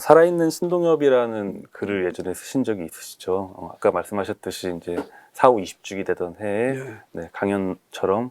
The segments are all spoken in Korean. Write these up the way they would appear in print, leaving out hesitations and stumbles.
살아있는 신동엽이라는 글을 예전에 쓰신 적이 있으시죠? 아까 말씀하셨듯이 이제 4, 5, 20주기 되던 해에 예. 네, 강연처럼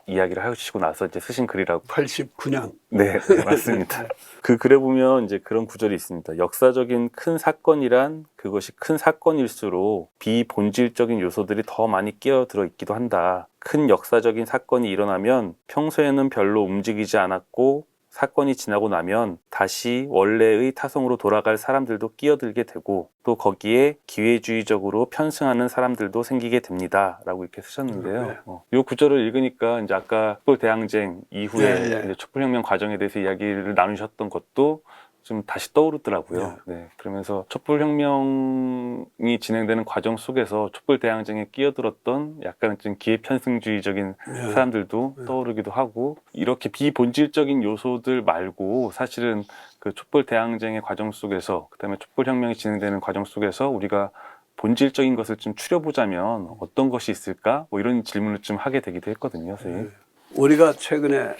이야기를 하시고 나서 이제 쓰신 글이라고. 89년. 네, 네, 맞습니다. 그 글에 보면 이제 그런 구절이 있습니다. 역사적인 큰 사건이란 그것이 큰 사건일수록 비본질적인 요소들이 더 많이 끼어들어 있기도 한다. 큰 역사적인 사건이 일어나면 평소에는 별로 움직이지 않았고 사건이 지나고 나면 다시 원래의 타성으로 돌아갈 사람들도 끼어들게 되고 또 거기에 기회주의적으로 편승하는 사람들도 생기게 됩니다. 라고 이렇게 쓰셨는데요. 이 구절을 읽으니까 이제 아까 촛불대항쟁 이후에 이제 촛불혁명 과정에 대해서 이야기를 나누셨던 것도 좀 다시 떠오르더라고요. 네, 그러면서 촛불혁명이 진행되는 과정 속에서 촛불대항쟁에 끼어들었던 약간 좀 기회편승주의적인 사람들도 떠오르기도 하고 이렇게 비본질적인 요소들 말고 사실은 그 촛불대항쟁의 과정 속에서 그다음에 촛불혁명이 진행되는 과정 속에서 우리가 본질적인 것을 좀 추려보자면 어떤 것이 있을까? 뭐 이런 질문을 좀 하게 되기도 했거든요, 선생님. 우리가 최근에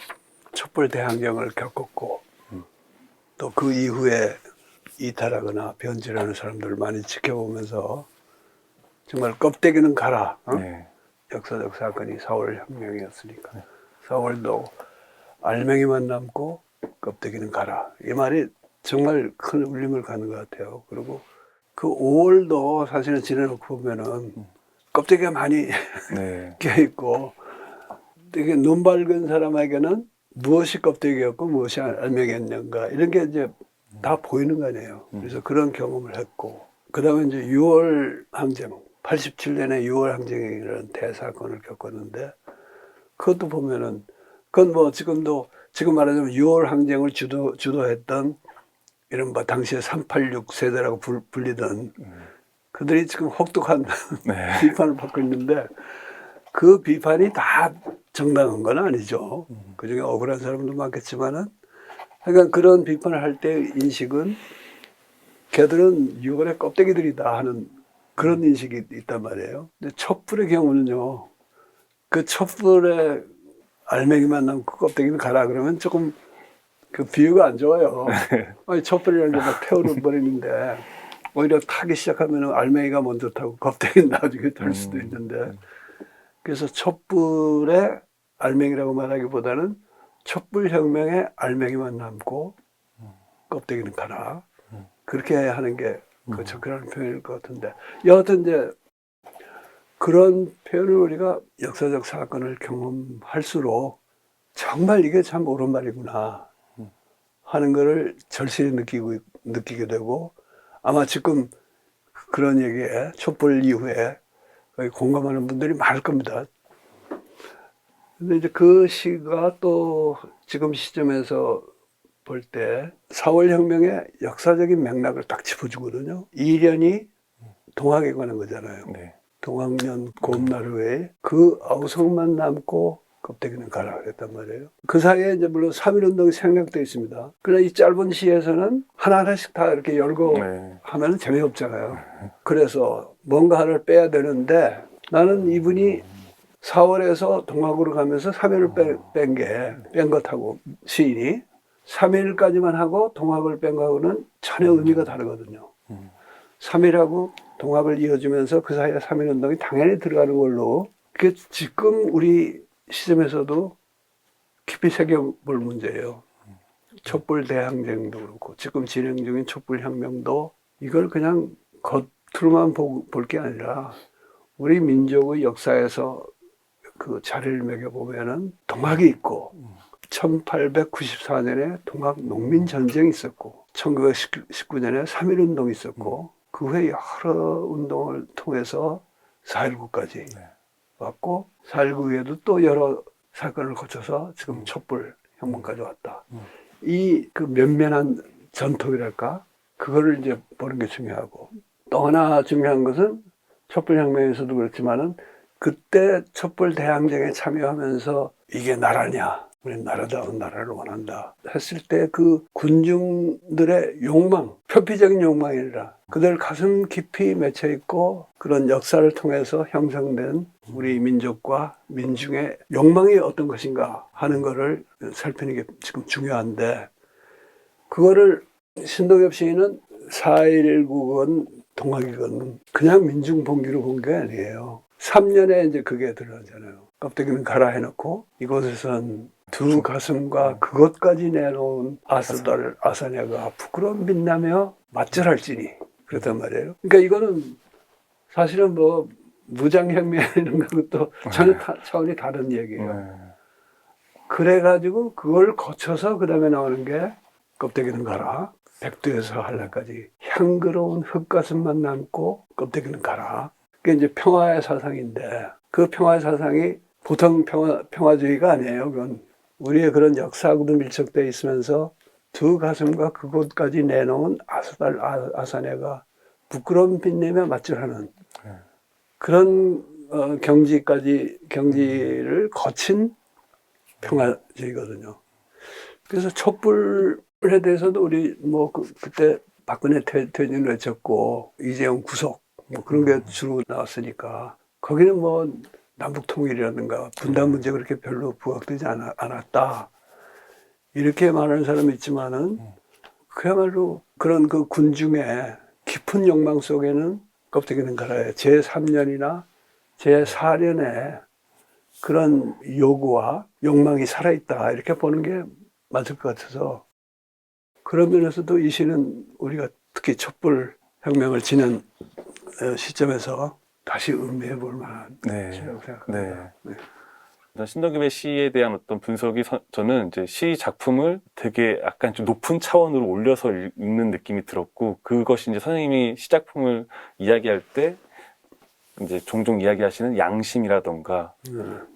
촛불대항쟁을 겪었고 또 그 이후에 이탈하거나 변질하는 사람들을 많이 지켜보면서 정말 껍데기는 가라. 네. 역사적 사건이 4월 혁명이었으니까 4월도 알맹이만 남고 껍데기는 가라. 이 말이 정말 큰 울림을 가는 것 같아요. 그리고 그 5월도 사실은 지내놓고 보면은 껍데기가 많이 네. 껴있고 되게 눈 밝은 사람에게는 무엇이 껍데기였고 무엇이 알맹이였는가 이런 게 이제 다 보이는 거 아니에요. 그래서 그런 경험을 했고 그 다음에 이제 6월 항쟁 87년에 6월 항쟁이라는 대사건을 겪었는데 그것도 보면은 그건 뭐 지금도 지금 말하자면 6월 항쟁을 주도했던 이른바 당시에 386 세대라고 불리던 그들이 지금 혹독한 비판을 받고 있는데 그 비판이 다 정당한 건 아니죠. 그중에 억울한 사람도 많겠지만은 하여간 그런 비판을 할 때 인식은 걔들은 6월의 껍데기들이다 하는 그런 인식이 있단 말이에요. 근데 촛불의 경우는요. 그 촛불에 알맹이만 남고 껍데기는 가라 그러면 조금 그 비유가 안 좋아요. 아니 촛불이라는 게 막 태워버리는데 오히려 타기 시작하면 알맹이가 먼저 타고 껍데기는 나중에 탈 수도 있는데 그래서 촛불의 알맹이라고 말하기보다는 촛불혁명의 알맹이만 남고 껍데기는 가라. 그렇게 하는 게 그 적절한 표현일 것 같은데 여하튼 이제 그런 표현을 우리가 역사적 사건을 경험할수록 정말 이게 참 옳은 말이구나 하는 거를 절실히 느끼게 되고 아마 지금 그런 얘기에 촛불 이후에 공감하는 분들이 많을 겁니다. 근데 이제 그 시가 또 지금 시점에서 볼 때 4월 혁명의 역사적인 맥락을 딱 짚어주거든요. 이련이 동학에 관한 거잖아요. 네. 동학년 곰나루에 그 아우성만 남고 껍데기는 가라 그랬단 말이에요. 그 사이에 이제 물론 3.1운동이 생략되어 있습니다. 그러나 이 짧은 시에서는 하나하나씩 다 이렇게 열고 하면 재미없잖아요. 그래서 뭔가 하나를 빼야 되는데 나는 이분이 4월에서 동학으로 가면서 3일을 뺀 것하고 시인이 3일까지만 하고 동학을 뺀 거하고는 전혀 의미가 다르거든요. 3일하고 동학을 이어주면서 그 사이에 3.1운동이 당연히 들어가는 걸로 그게 지금 우리 시점에서도 깊이 새겨볼 문제예요. 촛불대항쟁도 그렇고 지금 진행 중인 촛불혁명도 이걸 그냥 겉으로만 볼 게 아니라 우리 민족의 역사에서 그 자리를 매겨보면은 동학이 있고 1894년에 동학 농민전쟁이 있었고 1919년에 3.1운동이 있었고 그 후에 여러 운동을 통해서 4.19까지 왔고 4.19 후에도 또 여러 사건을 거쳐서 지금 촛불 혁명까지 왔다. 이 그 면면한 전통이랄까 그거를 이제 보는 게 중요하고 또 하나 중요한 것은 촛불혁명에서도 그렇지만은 그때 촛불대항쟁에 참여하면서 이게 나라냐 우리 나라다운 나라를 원한다 했을 때 그 군중들의 욕망 표피적인 욕망이 아니라 그들 가슴 깊이 맺혀 있고 그런 역사를 통해서 형성된 우리 민족과 민중의 욕망이 어떤 것인가 하는 거를 살피는 게 지금 중요한데 그거를 신동엽 시인은 4.19건 동학이건 그냥 민중봉기로 본 게 아니에요. 3년에 이제 그게 들어가잖아요. 껍데기는 갈아 해놓고 이곳에선 두 가슴과 그것까지 내놓은 아스달 아사냐가 부끄러운 빛나며 맞절할지니 그렇단 말이에요. 그러니까 이거는 사실은 뭐 무장혁명 이런 것도 전혀 차원이 다른 얘기예요. 그래가지고 그걸 거쳐서 그 다음에 나오는 게 껍데기는 가라. 백두에서 한라까지 향그러운 흙가슴만 남고 껍데기는 가라. 그게 이제 평화의 사상인데 그 평화의 사상이 보통 평화주의가 아니에요. 그건 우리의 그런 역사하고도 밀착되어 있으면서 두 가슴과 그곳까지 내놓은 아스달 아사네가 부끄러운 빛내며 맞절하는 그런 경지를 거친 평화주의거든요. 그래서 촛불에 대해서도 우리 뭐 그때 박근혜 퇴진을 외쳤고 이재용 구속 뭐 그런 게 주로 나왔으니까 거기는 뭐 남북 통일이라든가 분단 문제 그렇게 별로 부각되지 않았다. 이렇게 말하는 사람이 있지만은 그야말로 그런 그 군중의 깊은 욕망 속에는 껍데기는 갈아요. 제3년이나 제4년에 그런 요구와 욕망이 살아있다. 이렇게 보는 게 맞을 것 같아서 그런 면에서도 이 시는 우리가 특히 촛불 혁명을 지낸 시점에서 다시 음미해 볼 만한 시라고 생각합니다. 네. 신동엽의 시에 대한 어떤 분석이 저는 이제 시 작품을 되게 약간 좀 높은 차원으로 올려서 읽는 느낌이 들었고 그것이 이제 선생님이 시 작품을 이야기할 때 이제 종종 이야기하시는 양심이라던가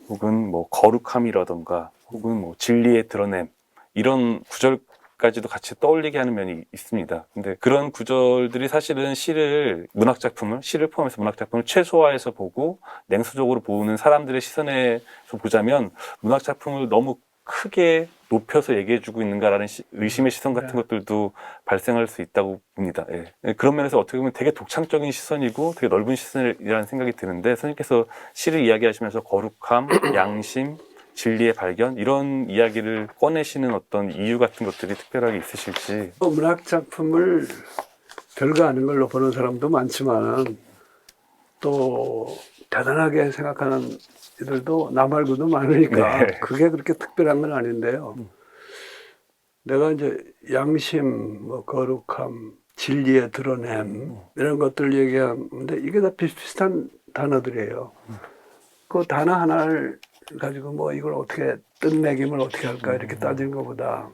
혹은 뭐 거룩함이라던가 혹은 뭐 진리의 드러냄 이런 구절까지도 같이 떠올리게 하는 면이 있습니다. 근데 그런 구절들이 사실은 시를 포함해서 문학 작품을 최소화해서 보고 냉소적으로 보는 사람들의 시선에서 보자면 문학 작품을 너무 크게 높여서 얘기해주고 있는가라는 의심의 시선 같은 것들도 발생할 수 있다고 봅니다. 예. 그런 면에서 어떻게 보면 되게 독창적인 시선이고 되게 넓은 시선이라는 생각이 드는데 선생님께서 시를 이야기하시면서 거룩함, 양심, 진리의 발견 이런 이야기를 꺼내시는 어떤 이유 같은 것들이 특별하게 있으실지. 문학 작품을 별거 아닌 걸로 보는 사람도 많지만 또 대단하게 생각하는 이들도 나 말고도 많으니까 네. 그게 그렇게 특별한 건 아닌데요. 내가 이제 양심, 뭐 거룩함, 진리의 드러냄 이런 것들 얘기하는데 이게 다 비슷비슷한 단어들이에요. 그 단어 하나를 가지고 뭐 이걸 어떻게 뜻매김을 어떻게 할까 이렇게 따지는 것보다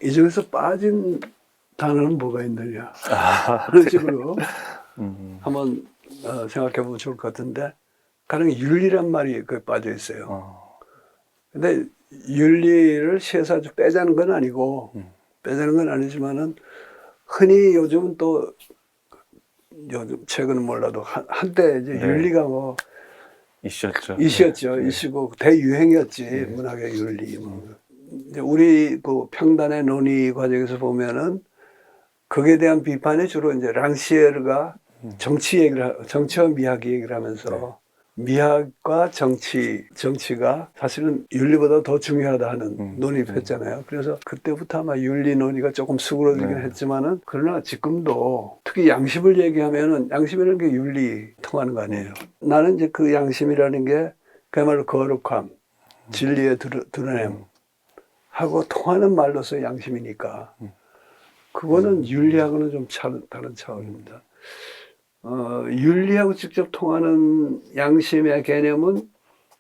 이 중에서 빠진 단어는 뭐가 있느냐 그런 식으로 한번 생각해 보면 좋을 것 같은데 가령 윤리란 말이 거기 빠져 있어요. 근데 윤리를 시에서 아주 빼자는 건 아니고 빼자는 건 아니지만은 흔히 요즘은 또 요즘 최근은 몰라도 한때 이제 윤리가 뭐 이슈였죠. 이슈였죠. 이슈고 대유행이었지. 문학의 윤리. 이제 우리 그 평단의 논의 과정에서 보면은 거기에 대한 비판이 주로 이제 랑시에르가 정치와 미학 얘기를 하면서 미학과 정치가 사실은 윤리보다 더 중요하다 하는 논의를 폈잖아요. 그래서 그때부터 아마 윤리 논의가 조금 수그러지긴 했지만은 그러나 지금도 특히 양심을 얘기하면은 양심이라는 게 윤리 통하는 거 아니에요. 나는 이제 그 양심이라는 게 그야말로 거룩함, 진리의 드러냄 하고 통하는 말로서 양심이니까 그거는 윤리하고는 좀 다른 차원입니다. 윤리하고 직접 통하는 양심의 개념은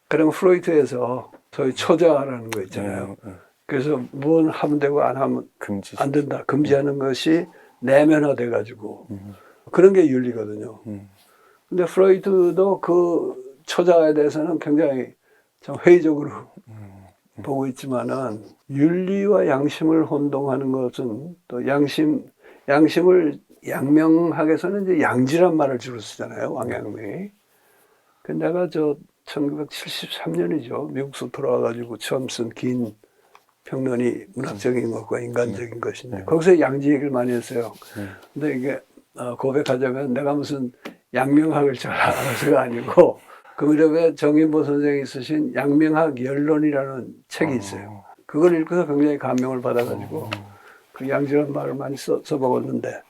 그냥 프로이트에서 소위 초자라는 거 있잖아요. 그래서 무엇 하면 되고 안 하면 안 된다. 금지하는 것이 내면화돼 가지고 그런 게 윤리거든요. 근데 프로이트도 그 초자에 대해서는 굉장히 좀 회의적으로 보고 있지만은 윤리와 양심을 혼동하는 것은 또 양심을 양명학에서는 이제 양지란 말을 주로 쓰잖아요. 왕양명이. 근데 내가 1973년이죠. 미국에서 돌아와가지고 처음 쓴 긴 평론이 문학적인 것과 인간적인 것인데 거기서 양지 얘기를 많이 했어요. 근데 이게 고백하자면 내가 무슨 양명학을 잘 알아서가 아니고 그 무렵에 정인보 선생이 쓰신 양명학 연론이라는 책이 있어요. 그걸 읽고서 굉장히 감명을 받아가지고 그 양지라는 말을 많이 써먹었는데,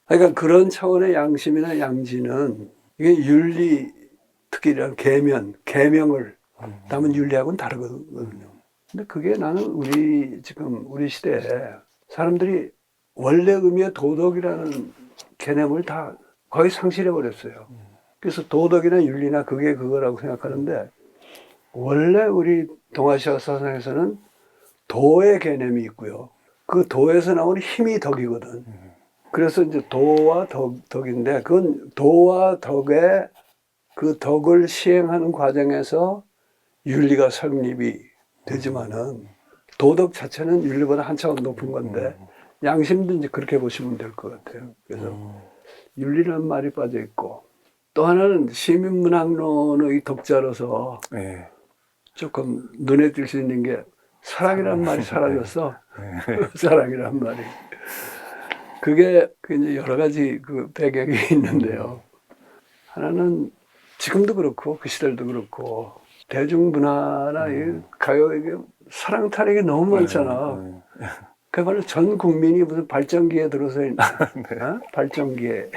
그러니까 그런 차원의 양심이나 양지는 이게 윤리, 특히 이런 계명을 담은 윤리하고는 다르거든요. 근데 그게 나는 우리 시대에 사람들이 원래 의미의 도덕이라는 개념을 다 거의 상실해 버렸어요. 그래서 도덕이나 윤리나 그게 그거라고 생각하는데, 원래 우리 동아시아 사상에서는 도의 개념이 있고요. 그 도에서 나오는 힘이 덕이거든. 그래서 이제 도와 덕인데, 그건 도와 덕의 그 덕을 시행하는 과정에서 윤리가 성립이 되지만은 도덕 자체는 윤리보다 한 차원 높은 건데, 양심도 이제 그렇게 보시면 될 것 같아요. 그래서 윤리라는 말이 빠져 있고, 또 하나는 시민문학론의 독자로서 네. 조금 눈에 띌 수 있는 게 사랑이라는 말이 사라졌어. 사랑이라는 말이. 그게 이제 여러 가지 그 배경이 있는데요. 하나는 지금도 그렇고 그 시절도 그렇고 대중문화나 이 가요 이게 사랑 타령이 너무 많잖아. 그야말로 전 국민이 무슨 발전기에 들어서 있는, 어? 발전기에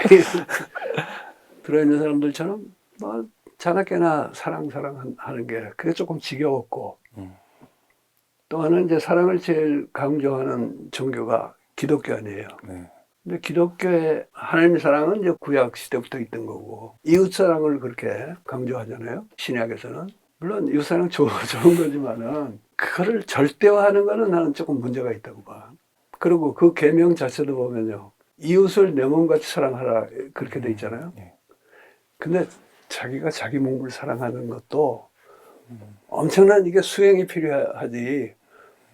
들어있는 사람들처럼 뭐 자나깨나 사랑하는 게 그게 조금 지겨웠고, 또 하나는 이제 사랑을 제일 강조하는 종교가 기독교 아니에요. 네. 근데 기독교의 하나님의 사랑은 이제 구약 시대부터 있던 거고, 이웃 사랑을 그렇게 강조하잖아요. 신약에서는. 물론 이웃 사랑 좋은 거지만은 그거를 절대화하는 거는 나는 조금 문제가 있다고 봐. 그리고 그 계명 자체도 보면요, 이웃을 내 몸같이 사랑하라 그렇게 돼 있잖아요. 근데 자기가 자기 몸을 사랑하는 것도 엄청난 이게 수행이 필요하지.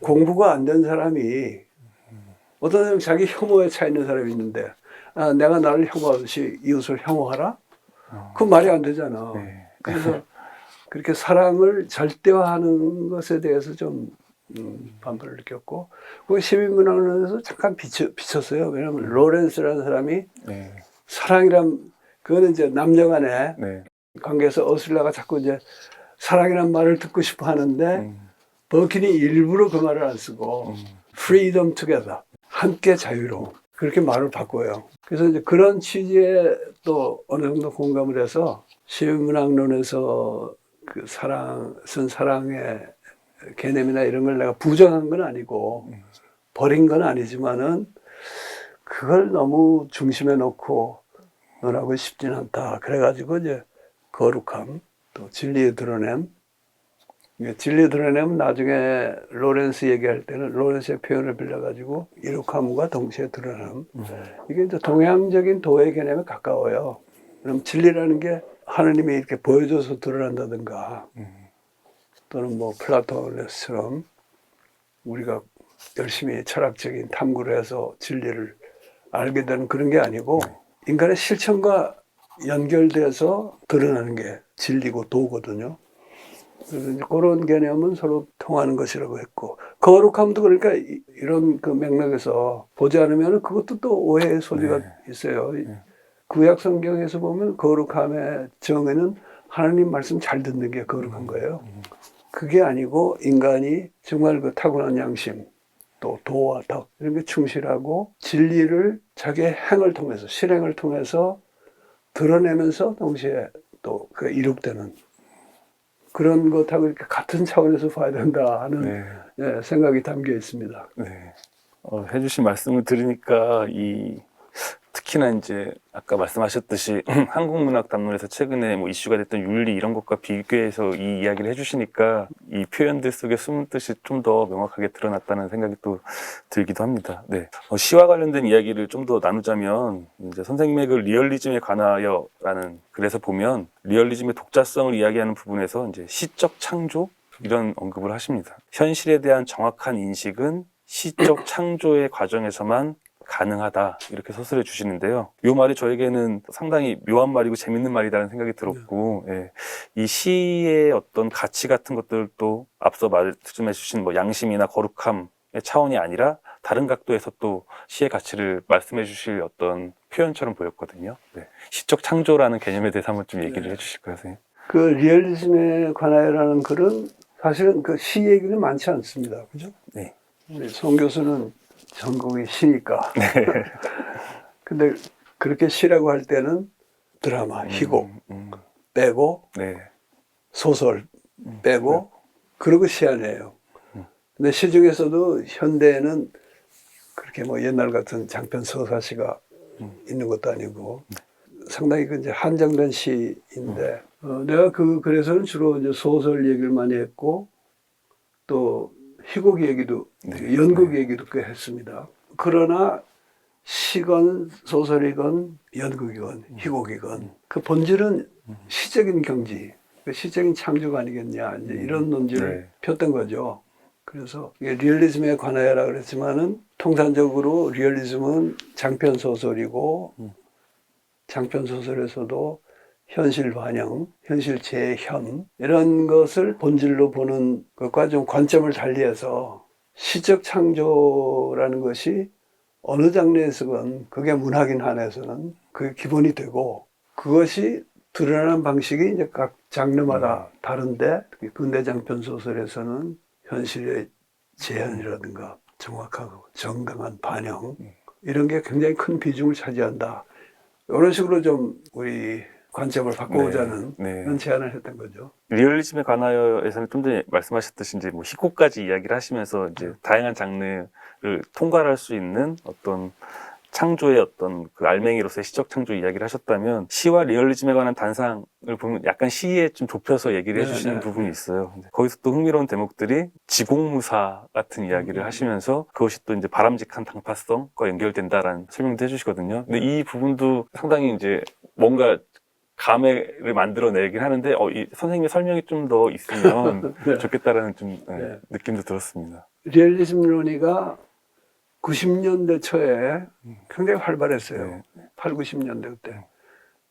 공부가 안 된 사람이, 어떤 사람은 자기 혐오에 차 있는 사람이 있는데, 아, 내가 나를 혐오하듯이 이웃을 혐오하라? 그건 말이 안 되잖아. 네. 그래서 그렇게 사랑을 절대화하는 것에 대해서 좀 반발을 느꼈고, 그 시민문학론에서 잠깐 비쳤어요. 왜냐하면 로렌스라는 사람이 네. 사랑이란, 그거는 이제 남녀간의 네. 관계에서 어슬라가 자꾸 이제 사랑이란 말을 듣고 싶어 하는데, 버킨이 일부러 그 말을 안 쓰고 freedom together, 함께 자유로움, 그렇게 말을 바꿔요. 그래서 이제 그런 취지에 또 어느 정도 공감을 해서 시민문학론에서 그 사랑의 개념이나 이런 걸 내가 부정한 건 아니고 버린 건 아니지만은 그걸 너무 중심에 놓고 논하고 싶진 않다. 그래가지고 이제 거룩함, 또 진리의 드러냄. 진리의 드러냄은 나중에 로렌스 얘기할 때는 로렌스의 표현을 빌려가지고 이룩함과 동시에 드러남. 이게 이제 동양적인 도의 개념에 가까워요. 그럼 진리라는 게 하나님이 이렇게 보여줘서 드러난다든가, 또는 뭐 플라토네스처럼 우리가 열심히 철학적인 탐구를 해서 진리를 알게 되는 그런 게 아니고, 인간의 실천과 연결돼서 드러나는 게 진리고 도거든요. 그래서 이제 그런 개념은 서로 통하는 것이라고 했고, 거룩함도 그러니까 이런 그 맥락에서 보지 않으면 그것도 또 오해의 소지가 있어요. 구약 성경에서 보면 거룩함의 정의는 하나님 말씀 잘 듣는 게 거룩한 거예요. 그게 아니고 인간이 정말 그 타고난 양심, 또 도와 덕 이런 게 충실하고 진리를 자기의 행을 통해서, 실행을 통해서 드러내면서 동시에 또 그 이룩되는 그런 것하고 이렇게 같은 차원에서 봐야 된다 하는 생각이 담겨 있습니다. 네. 해주신 말씀을 들으니까 특히나 이제 아까 말씀하셨듯이 한국문학 담론에서 최근에 뭐 이슈가 됐던 윤리 이런 것과 비교해서 이 이야기를 해주시니까 이 표현들 속에 숨은 뜻이 좀 더 명확하게 드러났다는 생각이 또 들기도 합니다. 네. 시와 관련된 이야기를 좀 더 나누자면, 이제 선생님의 그 리얼리즘에 관하여라는 글에서 보면 리얼리즘의 독자성을 이야기하는 부분에서 이제 시적 창조 이런 언급을 하십니다. 현실에 대한 정확한 인식은 시적 창조의 과정에서만 가능하다, 이렇게 서술해 주시는데요. 이 말이 저에게는 상당히 묘한 말이고 재밌는 말이라는 생각이 들었고, 이 시의 어떤 가치 같은 것들도 앞서 말씀해 주신 뭐 양심이나 거룩함의 차원이 아니라 다른 각도에서 또 시의 가치를 말씀해 주실 어떤 표현처럼 보였거든요. 네. 시적 창조라는 개념에 대해서 한번 좀 얘기를 해주실까요, 선생님? 그 리얼리즘에 관하여라는 글은 사실은 그 시 얘기는 많지 않습니다. 그죠? 네. 우리 송 교수는 전공이 시니까. 근데 그렇게 시라고 할 때는 드라마, 희곡 빼고 네. 소설 빼고 그러고 시 아니에요. 근데 시 중에서도 현대에는 그렇게 뭐 옛날 같은 장편 서사시가 있는 것도 아니고 상당히 그 이제 한정된 시인데 내가 그 글에서는 주로 이제 소설 얘기를 많이 했고 또 희곡 얘기도 연극 얘기도 꽤 했습니다. 그러나 시건 소설이건 연극이건 희곡이건 그 본질은 시적인 경지, 그 시적인 창조가 아니겠냐 이제 이런 논지를 폈던 거죠. 그래서 이게 리얼리즘에 관하여라 그랬지만은 통상적으로 리얼리즘은 장편 소설이고 장편 소설에서도 현실 반영, 현실 재현 이런 것을 본질로 보는 것과 좀 관점을 달리해서 시적 창조라는 것이 어느 장르에서건 그게 문학인 한에서는 그게 기본이 되고 그것이 드러나는 방식이 이제 각 장르마다 다른데 근대 장편 소설에서는 현실의 재현이라든가 정확하고 정강한 반영 이런 게 굉장히 큰 비중을 차지한다. 이런 식으로 좀 우리 관점을 바꿔보자는 그런 제안을 했던 거죠. 리얼리즘에 관하여에서는 좀 전에 말씀하셨듯이 이제 뭐 희곡까지 이야기를 하시면서 이제 다양한 장르를 통괄할 수 있는 어떤 창조의 어떤 그 알맹이로서의 시적 창조 이야기를 하셨다면 시와 리얼리즘에 관한 단상을 보면 약간 시에 좀 좁혀서 얘기를 해주시는 부분이 있어요. 거기서 또 흥미로운 대목들이 지공무사 같은 이야기를 하시면서 그것이 또 이제 바람직한 당파성과 연결된다라는 설명도 해주시거든요. 근데 이 부분도 상당히 이제 뭔가 감회를 만들어내긴 하는데 이 선생님의 설명이 좀 더 있으면 좋겠다라는 좀 느낌도 들었습니다. 리얼리즘 논의가 90년대 초에 굉장히 활발했어요. 8, 90년대 그때.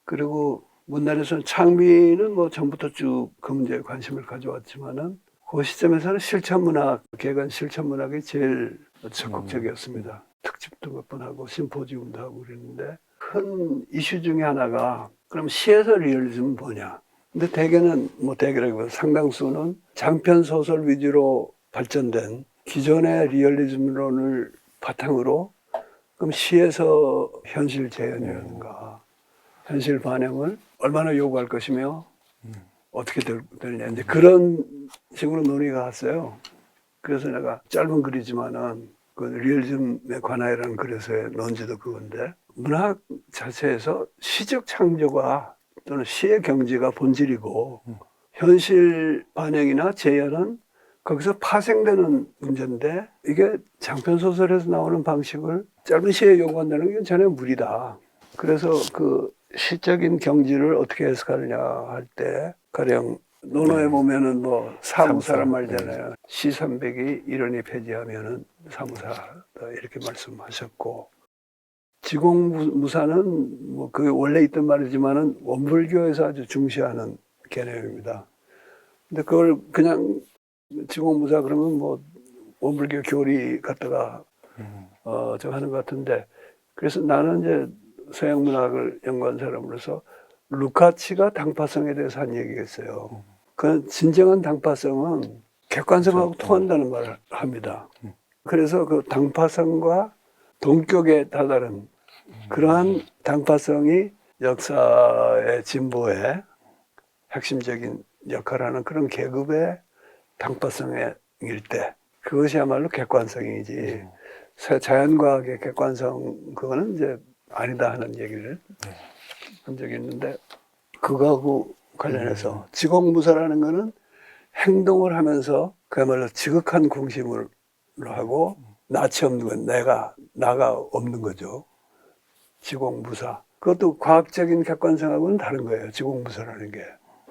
그리고 문단에서는 창비는 뭐 전부터 쭉 그 문제에 관심을 가져왔지만은 그 시점에서는 실천문학, 개관 실천문학이 제일 적극적이었습니다. 특집도 몇 번 하고 심포지움도 하고 그랬는데 큰 이슈 중에 하나가 그럼 시에서 리얼리즘은 뭐냐? 근데 대개는 뭐 대개라기보다 상당수는 장편 소설 위주로 발전된 기존의 리얼리즘론을 바탕으로 그럼 시에서 현실 재현이라든가 현실 반영을 얼마나 요구할 것이며 어떻게 되느냐 이제 그런 식으로 논의가 왔어요. 그래서 내가 짧은 글이지만은 그 리얼리즘에 관하여라는 글에서의 논지도 그건데 문학 자체에서 시적 창조가 또는 시의 경지가 본질이고 현실 반영이나 재현은 거기서 파생되는 문제인데 이게 장편 소설에서 나오는 방식을 짧은 시에 요구한다는 게 전혀 무리다. 그래서 그 시적인 경지를 어떻게 해석하느냐 할 때 가령 논어에 보면은 뭐 사무사란 말이잖아요. 시300이 이론이 폐지하면은 사무사다 이렇게 말씀하셨고 지공무사는 뭐 그게 원래 있던 말이지만은 원불교에서 아주 중시하는 개념입니다. 근데 그걸 그냥 지공무사 그러면 뭐 원불교 교리 갖다가 저 하는 것 같은데 그래서 나는 이제 서양 문학을 연구한 사람으로서 루카치가 당파성에 대해서 한 얘기가 있어요. 그 진정한 당파성은 객관성하고 통한다는 말을 합니다. 그래서 그 당파성과 동격에 다다른 그러한 당파성이 역사의 진보에 핵심적인 역할을 하는 그런 계급의 당파성일 때 그것이야말로 객관성이지 자연과학의 객관성 그거는 이제 아니다 하는 얘기를 한 적이 있는데 그거하고 관련해서 지공무사라는 거는 행동을 하면서 그야말로 지극한 공심으로 하고 낯이 없는 건 나가 없는 거죠. 지공무사. 그것도 과학적인 객관성하고는 다른 거예요. 지공무사라는 게.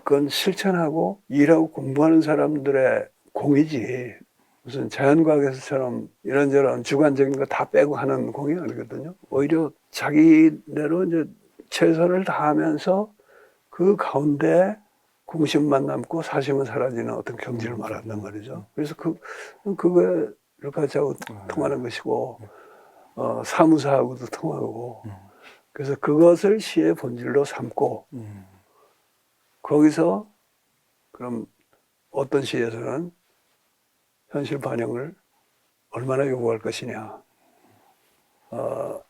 그건 실천하고 일하고 공부하는 사람들의 공이지. 무슨 자연과학에서처럼 이런저런 주관적인 거 다 빼고 하는 공이 아니거든요. 오히려 자기대로 이제 최선을 다하면서 그 가운데 공심만 남고 사심은 사라지는 어떤 경지를 말한단 말이죠. 그래서 그거에 루카치하고 통하는 것이고, 사무사하고도 통하고, 그래서 그것을 시의 본질로 삼고, 거기서 그럼 어떤 시에서는 현실 반영을 얼마나 요구할 것이냐.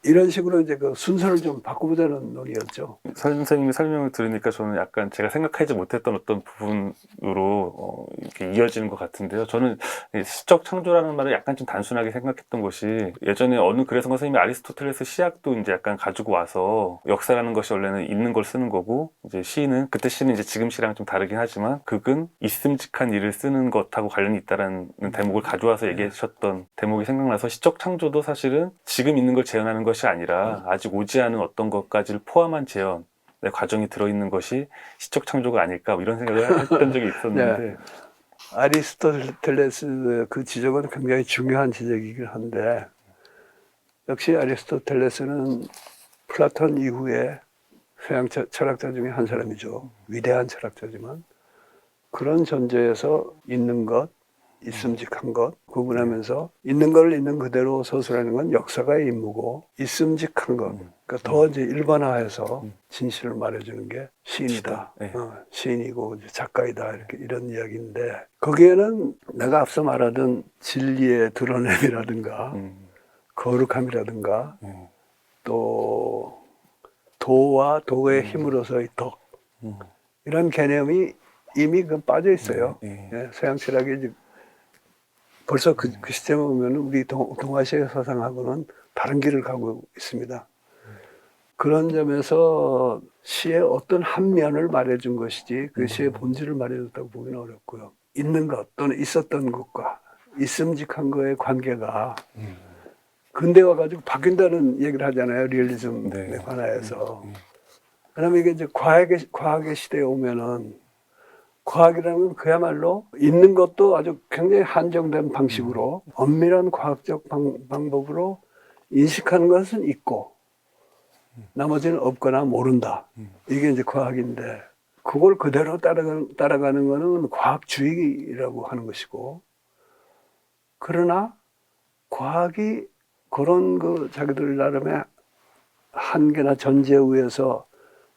이런 식으로 이제 그 순서를 좀 바꿔보자는 논의였죠. 선생님의 설명을 들으니까 저는 약간 제가 생각하지 못했던 어떤 부분으로 이렇게 이어지는 것 같은데요. 저는 이 시적 창조라는 말을 약간 좀 단순하게 생각했던 것이 예전에 어느 그래서 선생님이 아리스토텔레스 시학도 이제 약간 가지고 와서 역사라는 것이 원래는 있는 걸 쓰는 거고 이제 시는 그때 시는 이제 지금 시랑 좀 다르긴 하지만 극은 있음직한 일을 쓰는 것하고 관련이 있다라는 대목을 가져와서 얘기하셨던 대목이 생각나서 시적 창조도 사실은 지금 있는 걸 재현하는 것이 아니라 아직 오지 않은 어떤 것까지를 포함한 재현의 과정이 들어있는 것이 시적 창조가 아닐까 뭐 이런 생각을 했던 적이 있었는데 아리스토텔레스 그 지적은 굉장히 중요한 지적이긴 한데 역시 아리스토텔레스는 플라톤 이후에 서양 철학자 중에 한 사람이죠. 위대한 철학자지만 그런 존재에서 있는 것, 있음직한 것 구분하면서 있는 걸 있는 그대로 서술하는 건 역사가의 임무고 있음직한 것 그러니까 더 이제 일반화해서 진실을 말해주는 게 시인이다. 네. 시인이고 이제 작가이다 이렇게 이런 이야기인데 거기에는 내가 앞서 말하던 진리의 드러냄이라든가 거룩함이라든가 또 도와 도의 힘으로서의 덕 이런 개념이 이미 그 빠져 있어요. 예, 서양 철학이 이제 벌써 그 시점에 보면 우리 동아시아 사상하고는 다른 길을 가고 있습니다. 그런 점에서 시의 어떤 한 면을 말해준 것이지 그 시의 본질을 말해줬다고 보기는 어렵고요. 있는 것 또는 있었던 것과 있음직한 거의 관계가 근대 와가지고 바뀐다는 얘기를 하잖아요. 리얼리즘에 관하여서. 그다음에 이게 이제 과학의 시대에 오면은 과학이라는 건 그야말로 있는 것도 아주 굉장히 한정된 방식으로 엄밀한 과학적 방법으로 인식하는 것은 있고 나머지는 없거나 모른다. 이게 이제 과학인데 그걸 그대로 따라가는 거는 과학주의라고 하는 것이고 그러나 과학이 그런 그 자기들 나름의 한계나 전제에 의해서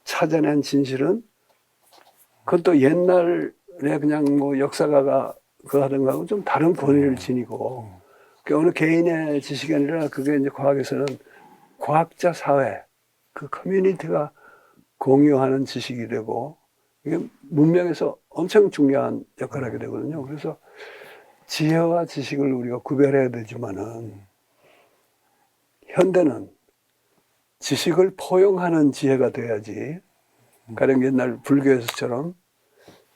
찾아낸 진실은 그건 또 옛날에 그냥 뭐 역사가가 그 하던 거하고 좀 다른 권위를 지니고 그 어느 개인의 지식이 아니라 그게 이제 과학에서는 과학자 사회 그 커뮤니티가 공유하는 지식이 되고 이게 문명에서 엄청 중요한 역할을 하게 되거든요. 그래서 지혜와 지식을 우리가 구별해야 되지만은 현대는 지식을 포용하는 지혜가 돼야지 가령 옛날 불교에서처럼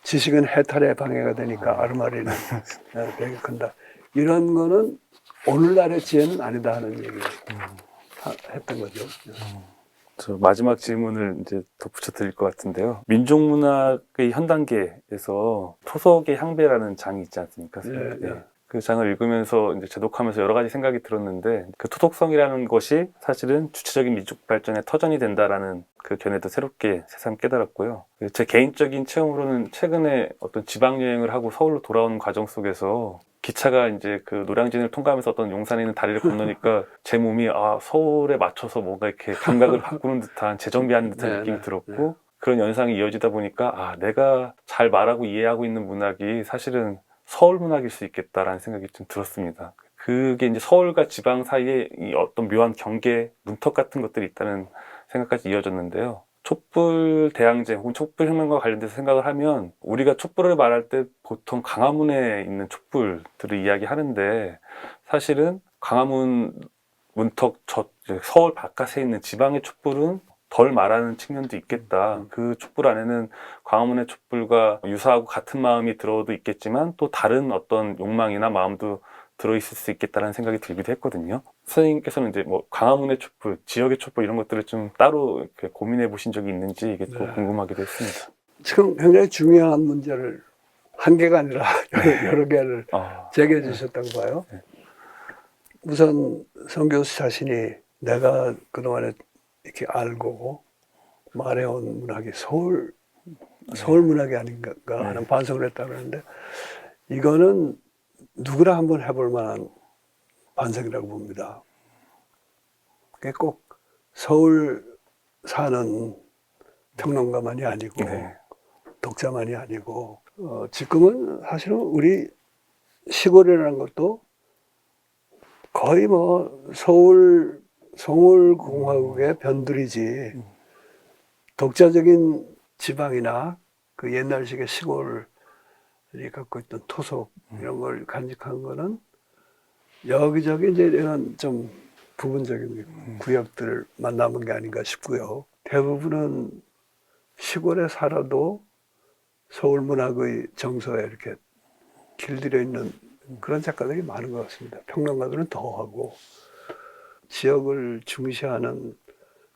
지식은 해탈의 방해가 되니까 아르마리는 되게 큰다. 이런 거는 오늘날의 지혜는 아니다 하는 얘기를 했던 거죠. 저 마지막 질문을 이제 덧붙여 드릴 것 같은데요. 민족문학의 현 단계에서 토속의 향배라는 장이 있지 않습니까? 네. 그 장을 읽으면서 이제 제독하면서 여러 가지 생각이 들었는데 그 토속성이라는 것이 사실은 주체적인 민족 발전의 터전이 된다라는 그 견해도 새롭게 새삼 깨달았고요. 제 개인적인 체험으로는 최근에 어떤 지방 여행을 하고 서울로 돌아오는 과정 속에서 기차가 이제 그 노량진을 통과하면서 어떤 용산에 있는 다리를 건너니까 제 몸이 서울에 맞춰서 뭔가 이렇게 감각을 바꾸는 듯한 재정비하는 듯한 느낌이 들었고 그런 연상이 이어지다 보니까 내가 잘 말하고 이해하고 있는 문학이 사실은 서울 문학일 수 있겠다라는 생각이 좀 들었습니다. 그게 이제 서울과 지방 사이에 이 어떤 묘한 경계, 문턱 같은 것들이 있다는 생각까지 이어졌는데요. 촛불 대항제 혹은 촛불 혁명과 관련돼서 생각을 하면 우리가 촛불을 말할 때 보통 광화문에 있는 촛불들을 이야기하는데 사실은 광화문 문턱 서울 바깥에 있는 지방의 촛불은 덜 말하는 측면도 있겠다. 그 촛불 안에는 광화문의 촛불과 유사하고 같은 마음이 들어도 있겠지만 또 다른 어떤 욕망이나 마음도 들어있을 수 있겠다라는 생각이 들기도 했거든요. 선생님께서는 이제 뭐 광화문의 촛불, 지역의 촛불 이런 것들을 좀 따로 이렇게 고민해 보신 적이 있는지 이게 또 궁금하기도 했습니다. 지금 굉장히 중요한 문제를 한 개가 아니라 여러 개를 제기해 주셨다고 봐요. 우선 성 교수 자신이 내가 그동안에 이렇게 알고 말해온 문학이 서울 문학이 아닌가 하는 반성을 했다고 하는데 이거는 누구나 한번 해볼 만한 반성이라고 봅니다. 그게 꼭 서울 사는 평론가만이 아니고 독자만이 아니고 지금은 사실은 우리 시골이라는 것도 거의 뭐 서울 서울공화국의 변두리지 독자적인 지방이나 그 옛날식의 시골이 갖고 있던 토속 이런 걸 간직한 거는 여기저기 이제 이런 좀 부분적인 구역들만 남은 게 아닌가 싶고요. 대부분은 시골에 살아도 서울 문학의 정서에 이렇게 길들여 있는 그런 작가들이 많은 것 같습니다. 평론가들은 더하고 지역을 중시하는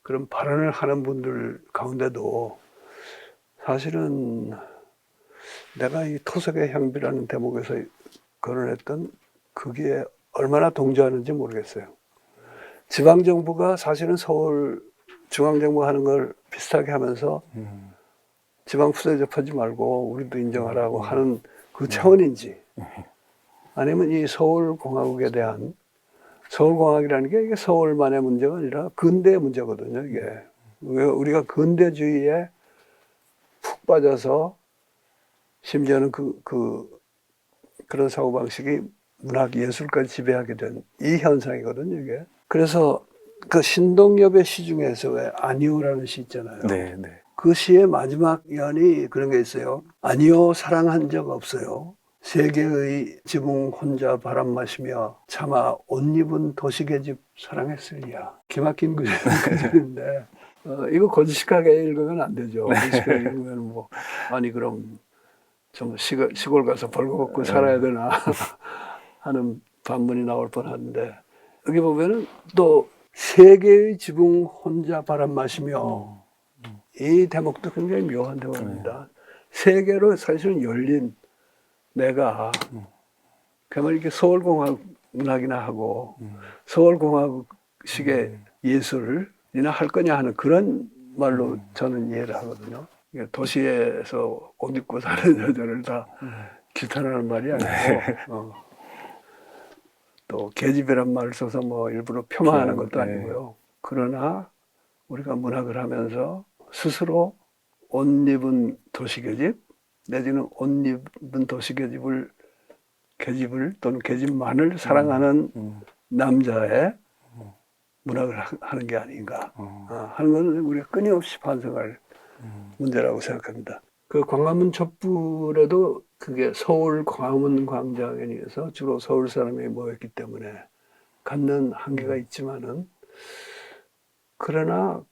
그런 발언을 하는 분들 가운데도 사실은 내가 이 토속의 향비라는 대목에서 거론했던 그게 얼마나 동조하는지 모르겠어요. 지방정부가 사실은 서울 중앙정부 하는 걸 비슷하게 하면서 지방 후대 접하지 말고 우리도 인정하라고 하는 그 차원인지 아니면 이 서울공화국에 대한 서울공화국이라는 게 이게 서울만의 문제가 아니라 근대의 문제거든요. 이게 우리가 근대주의에 푹 빠져서 심지어는 그런 사고방식이 문학 예술까지 지배하게 된 이 현상이거든요. 이게 그래서 그 신동엽의 시 중에서 왜 아니오라는 시 있잖아요. 네, 네. 그 시의 마지막 연이 그런 게 있어요. 아니오 사랑한 적 없어요. 세계의 지붕 혼자 바람 마시며 차마 옷 입은 도시계집 사랑했으리야. 기막힌 구절인데 이거 거짓식하게 읽으면 안 되죠. 거짓식하게 읽으면 뭐 아니 그럼 좀 시골 가서 벌거벗고 살아야 되나 하는 반문이 나올 뻔한데 여기 보면은 또 세계의 지붕 혼자 바람 마시며 이 대목도 굉장히 묘한 대목입니다. 세계로 사실은 열린 내가 그러면 이렇게 서울공화국 문학이나 하고 서울공화국식의 예술이나 할 거냐 하는 그런 말로 저는 이해를 하거든요. 도시에서 옷 입고 사는 여자를 다 규탄하는 말이 아니고 또 계집이란 말을 써서 뭐 일부러 폄하하는 것도 아니고요. 그러나 우리가 문학을 하면서 스스로 옷 입은 도시계집 내지는 옷 입은 도시계집을 또는 계집만을 사랑하는 남자의 문학을 하는 게 아닌가 하는 것은 우리가 끊임없이 반성할 문제라고 생각합니다. 그 광화문 촛불에도 그게 서울 광화문 광장에 의해서 주로 서울 사람이 모였기 때문에 갖는 한계가 있지만은 그러나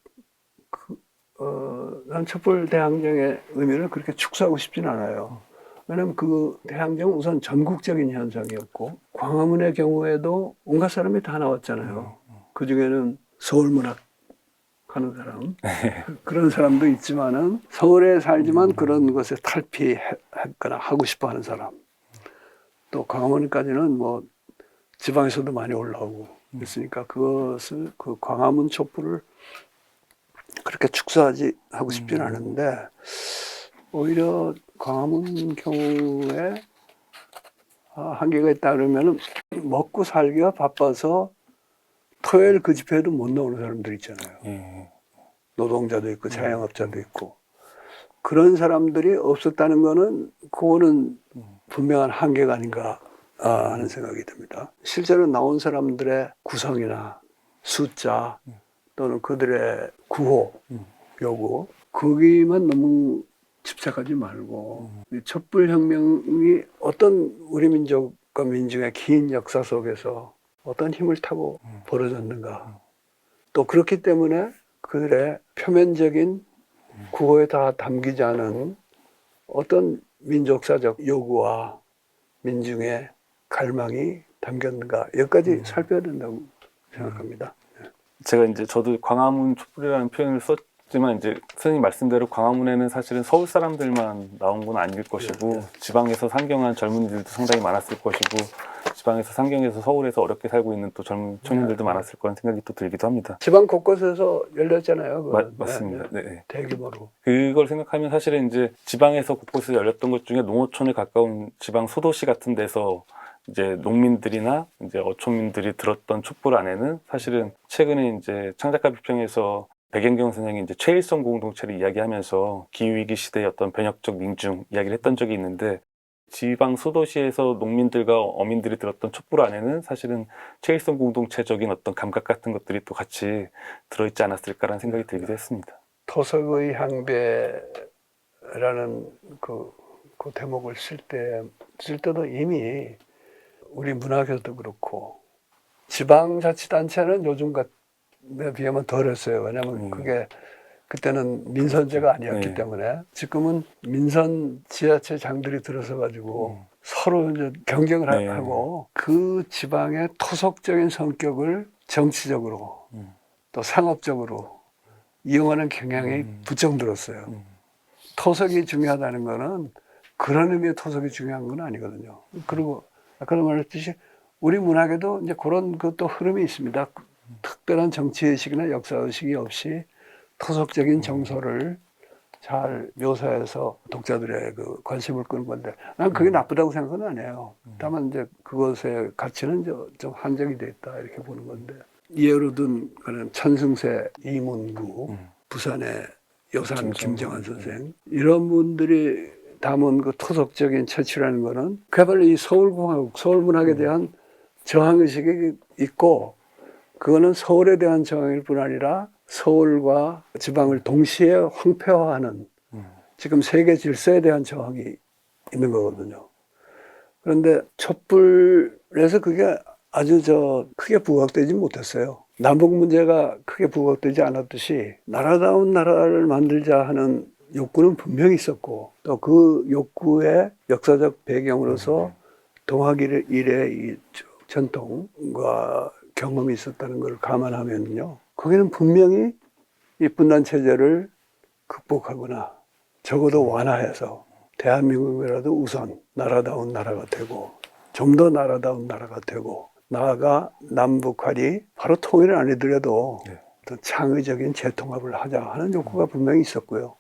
난 촛불 대항쟁의 의미를 그렇게 축소하고 싶지는 않아요. 왜냐하면 그 대항쟁은 우선 전국적인 현상이었고 광화문의 경우에도 온갖 사람이 다 나왔잖아요. 그 중에는 서울문학 하는 사람 그런 사람도 있지만은 서울에 살지만 그런 것에 탈피했거나 하고 싶어하는 사람 또 광화문까지는 뭐 지방에서도 많이 올라오고 있으니까 그것을 그 광화문 촛불을 그렇게 축소하지 하고 싶지는 않은데 오히려 광화문 경우에 한계가 있다 그러면은 먹고 살기가 바빠서 토요일 그 집회에도 못 나오는 사람들 있잖아요. 노동자도 있고 자영업자도 있고 그런 사람들이 없었다는 거는 그거는 분명한 한계가 아닌가 하는 생각이 듭니다. 실제로 나온 사람들의 구성이나 숫자 또는 그들의 구호, 요구 거기만 너무 집착하지 말고 촛불혁명이 어떤 우리 민족과 민중의 긴 역사 속에서 어떤 힘을 타고 벌어졌는가 또 그렇기 때문에 그들의 표면적인 구호에 다 담기지 않은 어떤 민족사적 요구와 민중의 갈망이 담겼는가 여기까지 살펴야 된다고 생각합니다. 제가 이제 저도 광화문 촛불이라는 표현을 썼지만 이제 선생님 말씀대로 광화문에는 사실은 서울 사람들만 나온 건 아닐 것이고 지방에서 상경한 젊은이들도 상당히 많았을 것이고 지방에서 상경해서 서울에서 어렵게 살고 있는 또 젊은 청년들도 많았을 거라는 생각이 또 들기도 합니다. 지방 곳곳에서 열렸잖아요. 맞습니다. 네. 대규모로. 그걸 생각하면 사실은 이제 지방에서 곳곳에 열렸던 것 중에 농어촌에 가까운 지방 소도시 같은 데서 이제 농민들이나 이제 어촌민들이 들었던 촛불 안에는 사실은 최근에 이제 창작가 비평에서 백연경 선생이 이제 최일성 공동체를 이야기하면서 기후위기 시대의 어떤 변혁적 민중 이야기를 했던 적이 있는데 지방 소도시에서 농민들과 어민들이 들었던 촛불 안에는 사실은 최일성 공동체적인 어떤 감각 같은 것들이 또 같이 들어있지 않았을까라는 생각이 들기도 했습니다. 토석의 향배라는 그 대목을 쓸 때도 이미 우리 문학에도 그렇고 지방자치단체는 요즘 같에 비하면 덜했어요. 왜냐하면 그게 그때는 민선제가 아니었기 때문에 지금은 민선 지자체장들이 들어서 가지고 서로 이제 경쟁을 하고 그 지방의 토속적인 성격을 정치적으로 또 상업적으로 이용하는 경향이 부쩍 늘었어요. 토속이 중요하다는 거는 그런 의미의 토속이 중요한 건 아니거든요. 그리고 아까 말했듯이 우리 문학에도 이제 그런 것도 흐름이 있습니다. 특별한 정치의식이나 역사의식이 없이 토속적인 정서를 잘 묘사해서 독자들의 그 관심을 끄는 건데 난 그게 나쁘다고 생각은 안 해요. 다만 이제 그것의 가치는 좀 한정이 돼 있다 이렇게 보는 건데 예로 든 그런 천승세 이문구 부산의 요산 김정한 선생 이런 분들이 담은 그 토속적인 채취라는 거는 그야말로 이 서울공화국 서울문학에 대한 저항의식이 있고 그거는 서울에 대한 저항일 뿐 아니라 서울과 지방을 동시에 황폐화하는 지금 세계 질서에 대한 저항이 있는 거거든요. 그런데 촛불에서 그게 아주 크게 부각되지 못했어요. 남북 문제가 크게 부각되지 않았듯이 나라다운 나라를 만들자 하는 욕구는 분명히 있었고 또 그 욕구의 역사적 배경으로서 동학 일의 이 전통과 경험이 있었다는 걸 감안하면요. 거기는 분명히 이 분단 체제를 극복하거나 적어도 완화해서 대한민국이라도 우선 나라다운 나라가 되고 좀 더 나라다운 나라가 되고 나아가 남북한이 바로 통일은 아니더라도 또 창의적인 재통합을 하자 하는 욕구가 분명히 있었고요.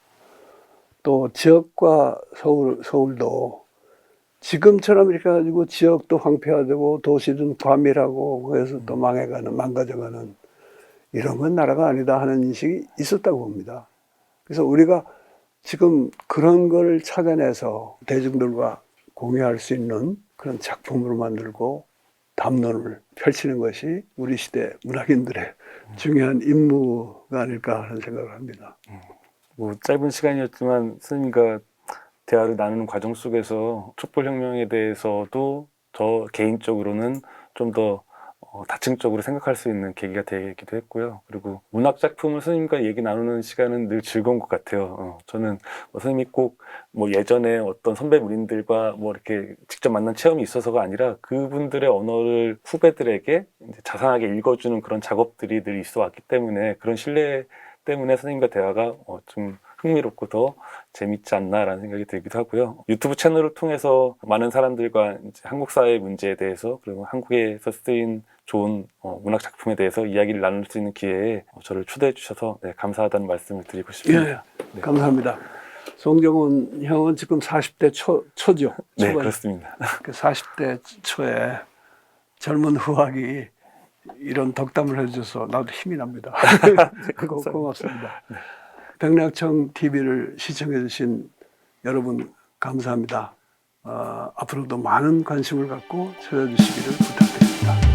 또 지역과 서울도 지금처럼 이렇게 가지고 지역도 황폐화되고 도시든 과밀하고 그래서 또 망가져가는 이런 건 나라가 아니다 하는 인식이 있었다고 봅니다. 그래서 우리가 지금 그런 걸 찾아내서 대중들과 공유할 수 있는 그런 작품으로 만들고 담론을 펼치는 것이 우리 시대 문학인들의 중요한 임무가 아닐까 하는 생각을 합니다. 뭐 짧은 시간이었지만 스님과 대화를 나누는 과정 속에서 촛불혁명에 대해서도 저 개인적으로는 좀 더 다층적으로 생각할 수 있는 계기가 되기도 했고요. 그리고 문학 작품을 스님과 얘기 나누는 시간은 늘 즐거운 것 같아요. 저는 스님이 꼭 뭐 예전에 어떤 선배 문인들과 뭐 이렇게 직접 만난 체험이 있어서가 아니라 그분들의 언어를 후배들에게 이제 자상하게 읽어주는 그런 작업들이 늘 있어 왔기 때문에 그런 신뢰 때문에 스님과 대화가 좀 흥미롭고 더 재밌지 않나라는 생각이 들기도 하고요. 유튜브 채널을 통해서 많은 사람들과 이제 한국 사회의 문제에 대해서 그리고 한국에서 쓰인 좋은 문학 작품에 대해서 이야기를 나눌 수 있는 기회에 저를 초대해 주셔서 감사하다는 말씀을 드리고 싶습니다. 네. 감사합니다. 송정훈 형은 지금 40대 초죠? 네, 그렇습니다. 그 40대 초에 젊은 후학이 이런 덕담을 해줘서 나도 힘이 납니다. 고맙습니다. 네. 백낙청 TV를 시청해 주신 여러분 감사합니다. 앞으로도 많은 관심을 갖고 찾아주시기를 부탁드립니다.